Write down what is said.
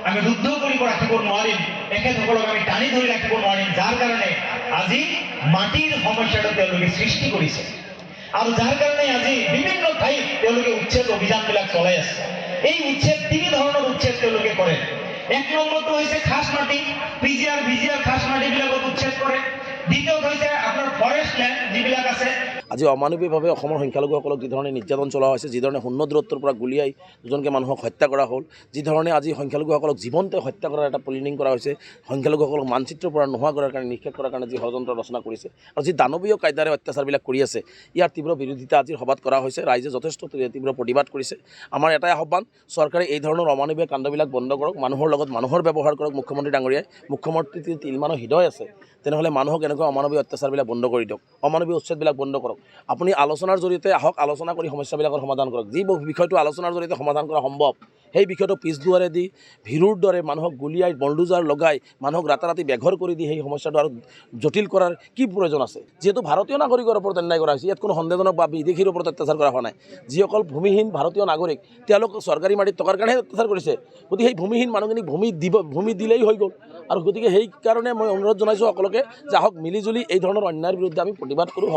আমি ৰুদ্ধ কৰিব ৰাখিব নোৱাৰিম, তেখেতসকলক আমি টানি ধৰি ৰাখিব নোৱাৰিম, যাৰ কাৰণে আজি মাটিৰ সমস্যাটো তেওঁলোকে সৃষ্টি কৰিছে আৰু যাৰ কাৰণে আজি বিভিন্ন ঠাইত তেওঁলোকে উচ্ছেদ অভিযানবিলাক চলাই আছে। এই উচ্ছেদ তিনি ধৰণৰ উচ্ছেদ তেওঁলোকে কৰে। এক নম্বৰটো হৈছে খাস মাটি, পিজিআৰ ভিজিআৰ খাস মাটিবিলাকত উচ্ছেদ কৰে। দ্বিতীয়টো হৈছে আপোনাৰ ফৰেষ্ট লেণ্ড যিবিলাক আছে। আজি অমানৱিকভাৱে অসমৰ সংখ্যালঘুসকলক যি ধৰণে নিৰ্যাতন চলোৱা হৈছে, যি ধৰণে 0 দূৰত্বৰ পৰা গুলিয়াই দুজনকৈ মানুহক হত্যা কৰা হ'ল, যি ধৰণে আজি সংখ্যালঘুসকলক জীৱনতে হত্যা কৰাৰ এটা প্লেনিং কৰা হৈছে, সংখ্যালঘুসকলক মানচিত্ৰৰ পৰা নোহোৱা কৰাৰ কাৰণে, নিষেধ কৰাৰ কাৰণে যি ষড়যন্ত্ৰ ৰচনা কৰিছে আৰু যি দানৱীয় কায়দাৰে অত্যাচাৰবিলাক কৰি আছে, ইয়াৰ তীব্ৰ বিৰোধিতা আজিৰ সভাত কৰা হৈছে। ৰাইজে যথেষ্ট তীব্ৰ প্ৰতিবাদ কৰিছে। আমাৰ এটাই আহ্বান, চৰকাৰে এই ধৰণৰ অমানৱীয় কাণ্ডবিলাক বন্ধ কৰক, মানুহৰ লগত মানুহৰ ব্যৱহাৰ কৰক। মুখ্যমন্ত্ৰী ডাঙৰীয়াই, মুখ্যমন্ত্ৰী তিলমানো হৃদয় আছে, তেনেহ'লে মানুহক এনেকুৱা অমানৱীয় অত্যাচাৰবিলাক বন্ধ কৰি দিয়ক, অমানৱীয় উচ্ছেদবিলাক বন্ধ কৰক। আপুনি আলোচনাৰ জৰিয়তে আহক, আলোচনা কৰি সমস্যাবিলাকৰ সমাধান কৰক। যি বিষয়টো আলোচনাৰ জৰিয়তে সমাধান কৰা সম্ভৱ, সেই বিষয়টো পিছ দুৱাৰে দি ভিৰুৰ দৰে মানুহক গুলিয়াই বলডোজাৰ লগাই মানুহক ৰাতাৰাতি বেঘৰ কৰি দি সেই সমস্যাটো আৰু জটিল কৰাৰ কি প্ৰয়োজন আছে? যিহেতু ভাৰতীয় নাগৰিকৰ ওপৰত অন্যায় কৰা হৈছে, ইয়াত কোনো সন্দেহজনক বা বিদেশীৰ ওপৰত অত্যাচাৰ কৰা হোৱা নাই। যিসকল ভূমিহীন ভাৰতীয় নাগৰিক, তেওঁলোক চৰকাৰী মাটিত থকাৰ কাৰণেহে অত্যাচাৰ কৰিছে। গতিকে সেই ভূমিহীন মানুহখিনিক ভূমি দিলেই হৈ গ'ল। আৰু গতিকে সেইকাৰণে মই অনুৰোধ জনাইছোঁ সকলোকে যে আহক, মিলিজুলি এই ধৰণৰ অন্যায়ৰ বিৰুদ্ধে আমি প্ৰতিবাদ কৰোঁ।